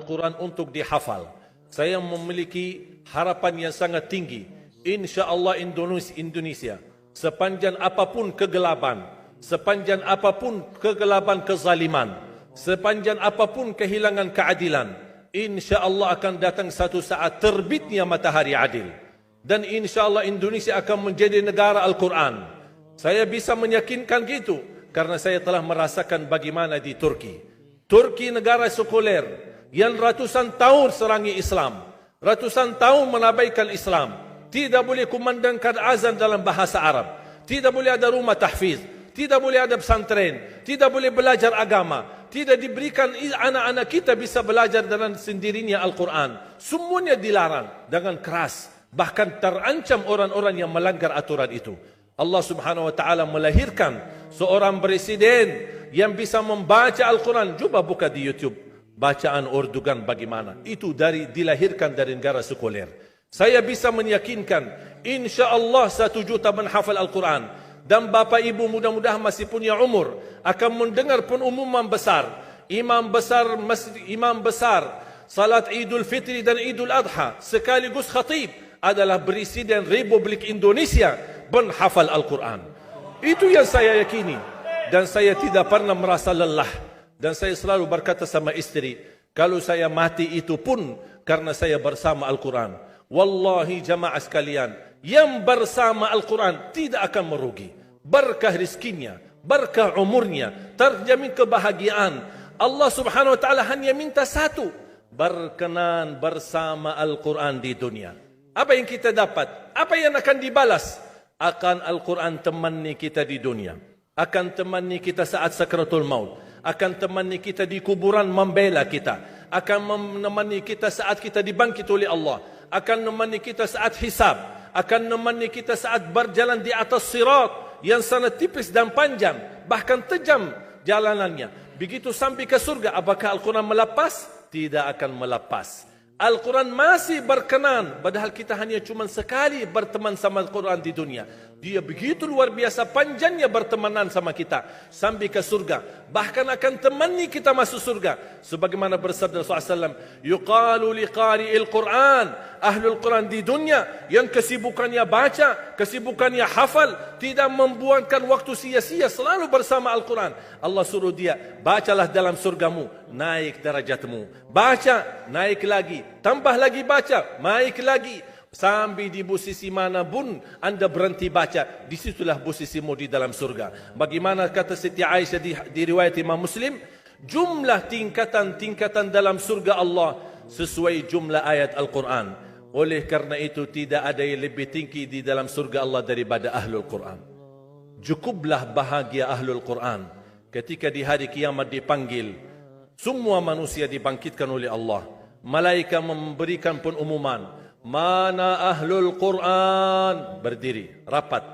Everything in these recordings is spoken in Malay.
Al-Quran untuk dihafal. Saya memiliki harapan yang sangat tinggi. InsyaAllah Indonesia, sepanjang apapun kegelapan, sepanjang apapun kegelapan kezaliman, sepanjang apapun kehilangan keadilan, InsyaAllah akan datang satu saat terbitnya matahari adil. Dan InsyaAllah Indonesia akan menjadi negara Al-Quran. Saya bisa meyakinkan gitu karena saya telah merasakan bagaimana di Turki. Turki negara sekuler yang ratusan tahun serangi Islam, ratusan tahun menabaikan Islam, tidak boleh kumandangkan azan dalam bahasa Arab, tidak boleh ada rumah tahfiz, tidak boleh ada pesantren, tidak boleh belajar agama, tidak diberikan anak-anak kita bisa belajar dengan sendirinya Al-Quran. Semuanya dilarang dengan keras, bahkan terancam orang-orang yang melanggar aturan itu. Allah Subhanahu wa taala melahirkan seorang presiden yang bisa membaca Al-Quran. Coba buka di YouTube bacaan Erdogan bagaimana. Itu dilahirkan dari negara sekuler. Saya bisa meyakinkan insya-Allah 1 juta menghafal Al-Quran. Dan Bapak Ibu mudah-mudahan masih punya umur akan mendengar pengumuman besar. Imam besar salat Idul Fitri dan Idul Adha sekaligus khatib adalah Presiden Republik Indonesia menghafal Al-Quran. Itu yang saya yakini. Dan saya tidak pernah merasa lelah. Dan saya selalu berkata sama istri, kalau saya mati itu pun karena saya bersama Al-Quran. Wallahi jamaah sekalian, yang bersama Al-Quran tidak akan merugi. Berkah rizkinya, berkah umurnya, terjamin kebahagiaan. Allah Subhanahu wa taala hanya minta satu, berkenan bersama Al-Quran di dunia. Apa yang kita dapat? Apa yang akan dibalas? Akan Al-Quran temani kita di dunia, akan temani kita saat sakratul maut, akan temani kita di kuburan membela kita, akan menemani kita saat kita dibangkit oleh Allah, akan menemani kita saat hisab, akan menemani kita saat berjalan di atas sirat yang sangat tipis dan panjang, bahkan tajam jalanannya. Begitu sampai ke surga, apakah Al-Quran melepas? Tidak akan melepas. Al-Quran masih berkenan, padahal kita hanya cuma sekali berteman sama Al-Quran di dunia. Dia begitu luar biasa panjangnya bertemanan sama kita sampai ke surga. Bahkan akan temani kita masuk surga. Sebagaimana bersabda Rasulullah SAW, yuqalu liqari'il Quran, ahlul Quran di dunia yang kesibukannya baca, kesibukannya hafal, tidak membuangkan waktu sia-sia, selalu bersama Al-Quran. Allah suruh dia, bacalah dalam surgamu, naik derajatmu. Baca, naik lagi. Tambah lagi baca, naik lagi. Sampai di posisi mana pun anda berhenti baca, disitulah posisimu di dalam surga. Bagaimana kata Siti Aisyah di riwayat Imam Muslim, jumlah tingkatan-tingkatan dalam surga Allah sesuai jumlah ayat Al-Quran. Oleh karena itu tidak ada yang lebih tinggi di dalam surga Allah daripada Ahlul Quran. Cukuplah bahagia Ahlul Quran ketika di hari kiamat dipanggil. Semua manusia dibangkitkan oleh Allah. Malaikat memberikan pengumuman. Mana Ahlul Quran? Berdiri, rapat,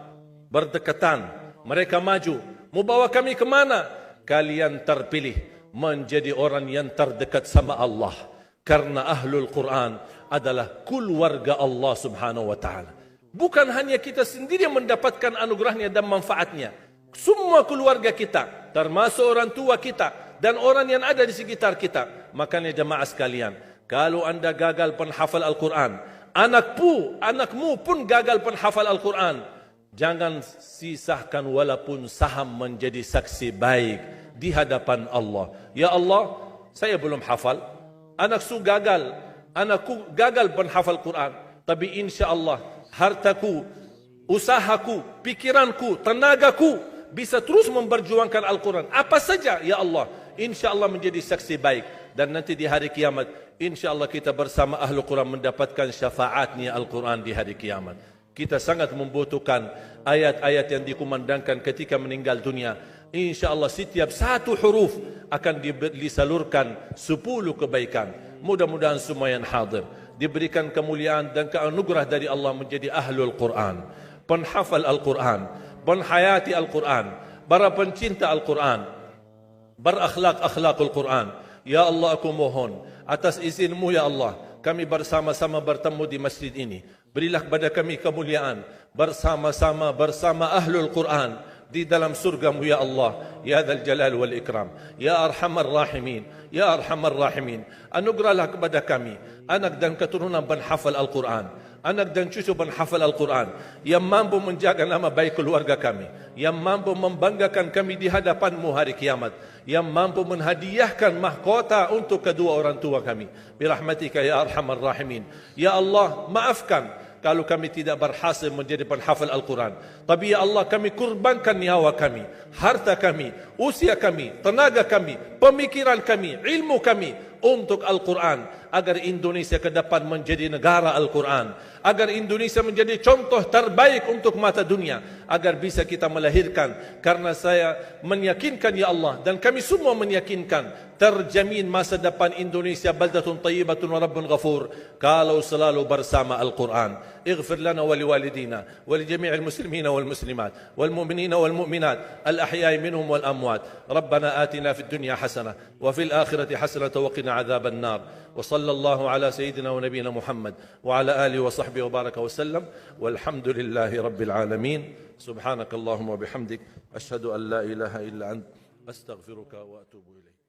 berdekatan. Mereka maju. Mau bawa kami ke mana? Kalian terpilih menjadi orang yang terdekat sama Allah. Karena Ahlul Quran adalah keluarga Allah Subhanahu wa ta'ala. Bukan hanya kita sendiri yang mendapatkan anugerahnya dan manfaatnya. Semua keluarga kita, termasuk orang tua kita dan orang yang ada di sekitar kita. Makanya jemaah sekalian, kalau anda gagal penghafal Al-Quran, anakmu pun gagal penghafal Al-Quran, jangan sisahkan walaupun saham menjadi saksi baik di hadapan Allah. Ya Allah, saya belum hafal, anakku gagal penghafal Quran, tapi insya Allah hartaku, usahaku, pikiranku, tenagaku bisa terus memperjuangkan Al-Quran. Apa saja, ya Allah, insya Allah menjadi saksi baik. Dan nanti di hari kiamat, insya Allah kita bersama Ahlul Quran mendapatkan syafaatnya Al-Quran di hari kiamat. Kita sangat membutuhkan ayat-ayat yang dikumandangkan ketika meninggal dunia. Insya Allah setiap satu huruf akan disalurkan 10 kebaikan. Mudah-mudahan semua yang hadir diberikan kemuliaan dan keanugerah dari Allah menjadi Ahlul Quran, penghafal Al-Quran, penghayati Al-Quran, para pencinta Al-Quran, berakhlak-akhlakul Quran. Ya Allah, aku mohon atas izinmu ya Allah, kami bersama-sama bertemu di masjid ini. Berilah kepada kami kemuliaan bersama-sama bersama Ahlul Quran di dalam surgamu ya Allah, ya Dzal Jalal wal Ikram, ya Arhamar Rahimin, ya Arhamar Rahimin. Anugerahlah kepada kami anak dan keturunan penghafal Al-Quran, anak dan cucu penghafal Al-Quran yang mampu menjaga nama baik keluarga kami, yang mampu membanggakan kami di hadapan-Mu hari kiamat, yang mampu menhadiahkan mahkota untuk kedua orang tua kami. Birahmatika ya Arhamar Rahimin. Ya Allah, maafkan kalau kami tidak berhasil menjadi penghafal Al-Quran. Tapi ya Allah, kami kurbankan nyawa kami, harta kami, usia kami, tenaga kami, pemikiran kami, ilmu kami untuk Al-Quran, agar Indonesia ke depan menjadi negara Al-Quran, agar Indonesia menjadi contoh terbaik untuk mata dunia, agar bisa kita melahirkan. Karena saya meyakinkan ya Allah, dan kami semua meyakinkan, terjamin masa depan Indonesia baldatun tayyibatun wa rabbun ghafur kalau selalu bersama Al-Quran. Ighfir lana wa liwalidina wa li jami'il muslimina wal muslimat wal mu'minina wal mu'minat al ahya'i minhum wal amwat. Rabbana atina fid dunya hasanah wa fil akhirati hasanah wa qina adzaban nar. Wa sallallahu ala sayyidina wa nabiyyina Muhammad wa ala alihi wa sahbihi wa baraka wa sallam. Walhamdulillahi rabbil alamin. Subhanakallahumma wa bihamdik, ashhadu an la ilaha illa ant, astaghfiruka wa atubu ilaik.